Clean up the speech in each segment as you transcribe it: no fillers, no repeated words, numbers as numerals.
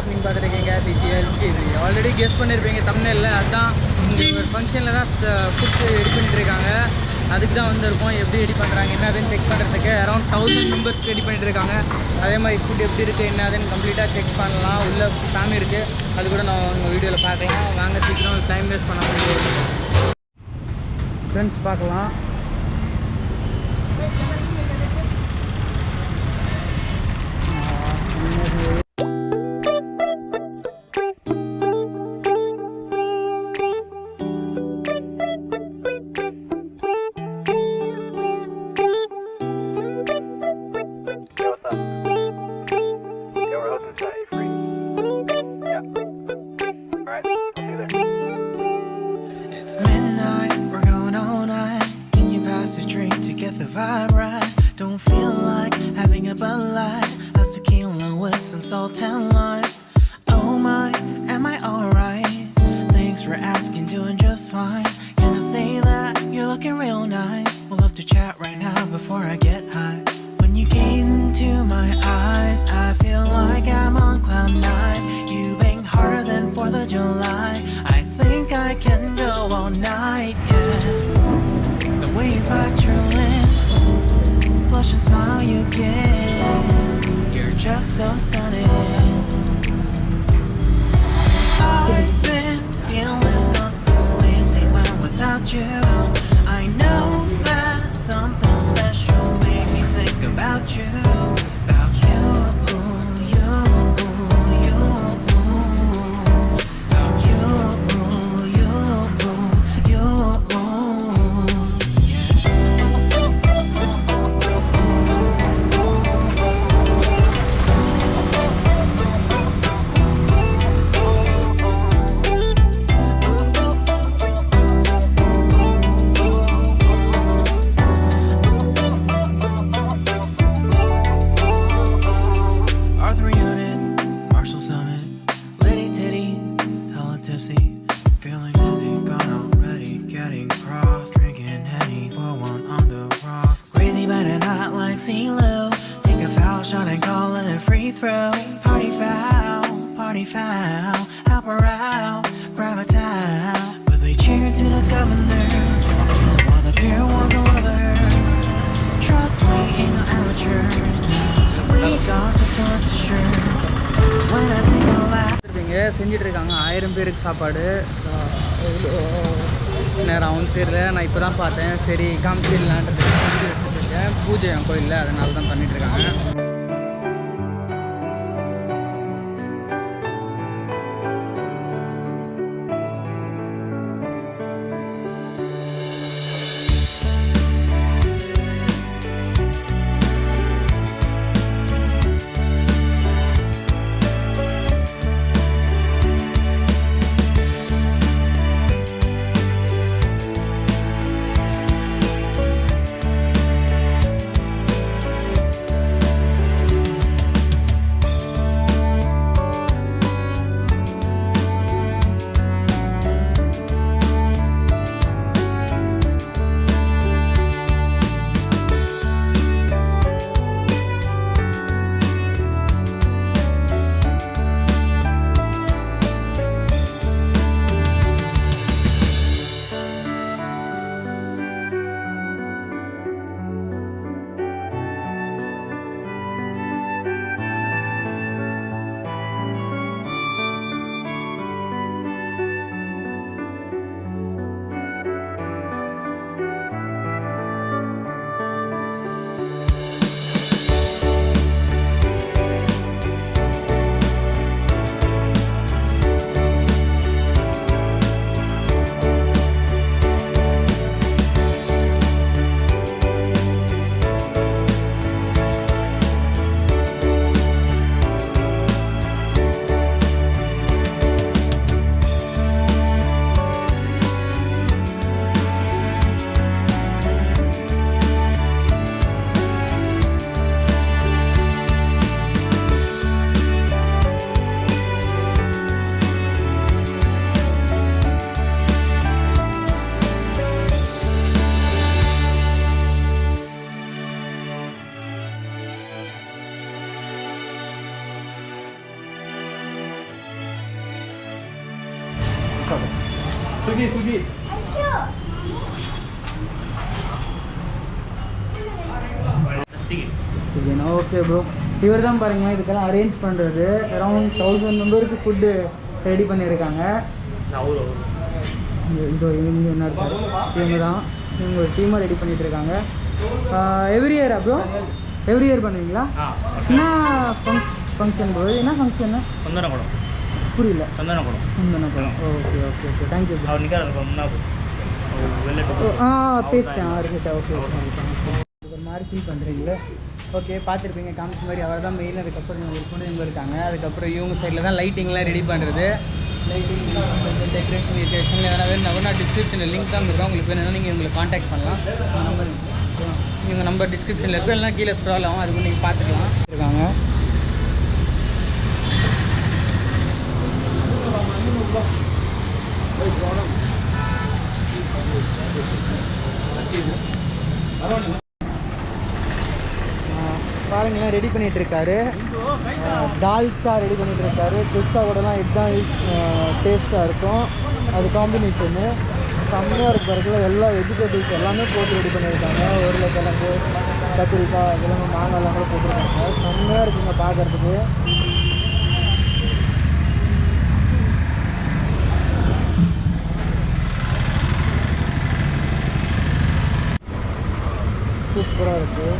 நீங்கள் பார்த்துருக்கீங்க CGL TV. Already guess பண்ணியிருப்பீங்க thumbnail. அதுதான் இங்கே ஒரு ஃபங்க்ஷனில் தான் ஃபுட் ரெடி பண்ணிட்டு இருக்காங்க. அதுக்கு தான் வந்திருக்கோம். எப்படி ரெடி பண்ணுறாங்க என்னதுன்னு செக் பண்ணுறதுக்கு. அரௌண்ட் 1000 மெம்பர்ஸ் ரெடி பண்ணிட்டு இருக்காங்க. அதே மாதிரி ஃபுட் எப்படி இருக்குது என்னதுன்னு கம்ப்ளீட்டாக செக் பண்ணலாம். உள்ள ஃபேமிலி இருக்குது, அது கூட நான் உங்கள் வீடியோவில் பார்க்கலாம். வாங்க சீக்கிரம் டைம் வேஸ்ட் பண்ண முடியும். ஃப்ரெண்ட்ஸ் பார்க்கலாம். செஞ்சுட்டு இருக்காங்க 1000 பேருக்கு சாப்பாடு. எவ்வளோ நேரம் ஆகும்னு தெரியல. நான் இப்போ தான் பார்த்தேன். சரி காமிச்சிடலான்றது செஞ்சு வச்சுருக்கேன். பூஜை என் கோயிலில், அதனால தான் பண்ணிகிட்ருக்காங்க. Okay bro. இவர் தான் பாருங்கள் இதுக்கெல்லாம் அரேஞ்ச் பண்ணுறது. அரௌண்ட் 1000 மெம்பருக்கு ஃபுட்டு ரெடி பண்ணியிருக்காங்க. இதோ இவங்க என்ன இருக்காரு, இவங்க தான், இவங்க ஒரு டீமாக ரெடி பண்ணிகிட்டு இருக்காங்க. Every year bro? Every year பண்ணுவீங்களா? என்ன ஃபங்க்ஷன் ப்ரோ? என்ன ஃபங்க்ஷன்? சந்தனக்குடம். புரியல. Santhanakudam. Santhanakudam. Okay okay okay, thank you bro. பேசிட்டேன் இருக்கட்டா. ஓகே ஓகே, ஒரு மாதிரி ஃபீல் பண்ணுறீங்களே. ஓகே, பார்த்துருப்பீங்க காமிச்ச மாதிரி அவர் தான் மெயின். அதுக்கப்புறம் இவங்க ஒரு பொண்ணு இவங்க இருக்காங்க. அதுக்கப்புறம் இவங்க சைடில் தான் லைட்டிங்லாம் ரெடி பண்ணுறது. லைட்டிங், டெக்கரேஷன் எதனா வேணும்னா கூட நான் டிஸ்கிரிப்ஷனில் லிங்க் தான் இருக்கோம். உங்களுக்கு வேணும்னா நீங்கள் உங்களை காண்டாக்ட் பண்ணலாம். இவங்க நம்பர் டிஸ்கிரிப்ஷனில் இருக்கும், இல்லைனா கீழே ஸ்க்ரால் ஆகும், அதுக்கு நீங்கள் பார்த்துக்கலாம். இருக்காங்க பாருங்களாம் ரெடி பண்ணிகிட்டு இருக்காரு. தால்ச்சா ரெடி பண்ணிகிட்டு இருக்காரு. குஸ்கா கூடலாம் இதுதான் டேஸ்ட்டாக இருக்கும். அது காம்பினேஷனு செம்மையாக இருக்கு. பாருங்கள் எல்லா வெஜிடபிள்ஸ் எல்லாமே போட்டு ரெடி பண்ணியிருக்காங்க. உருளைக்கிழங்கு, கத்திரிக்காய், கிழங்கு, மாங்காய்லாம் கூட போட்டிருக்காங்க. செம்மையாக இருக்குங்க பார்க்குறதுக்கு. சூப்பராக இருக்குது.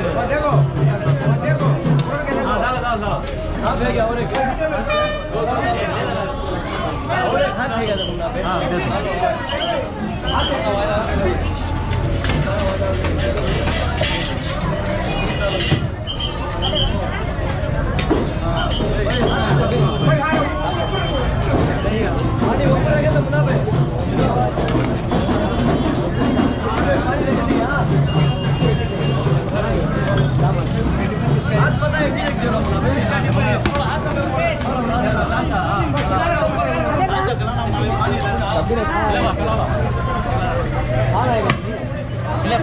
देखो देखो हां डालो डालो डालो हां भैया और एक हाथ देगा तुमने हां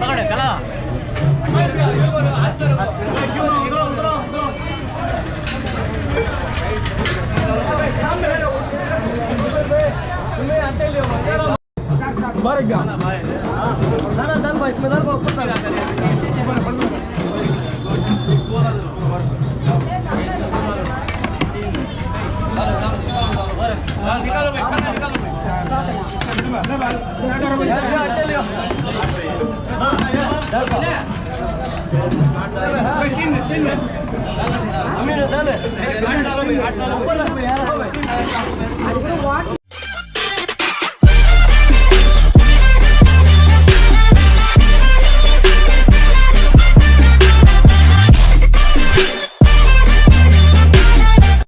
पकड़े कला Barga. Sana dan boys, medal kau pun tak ada.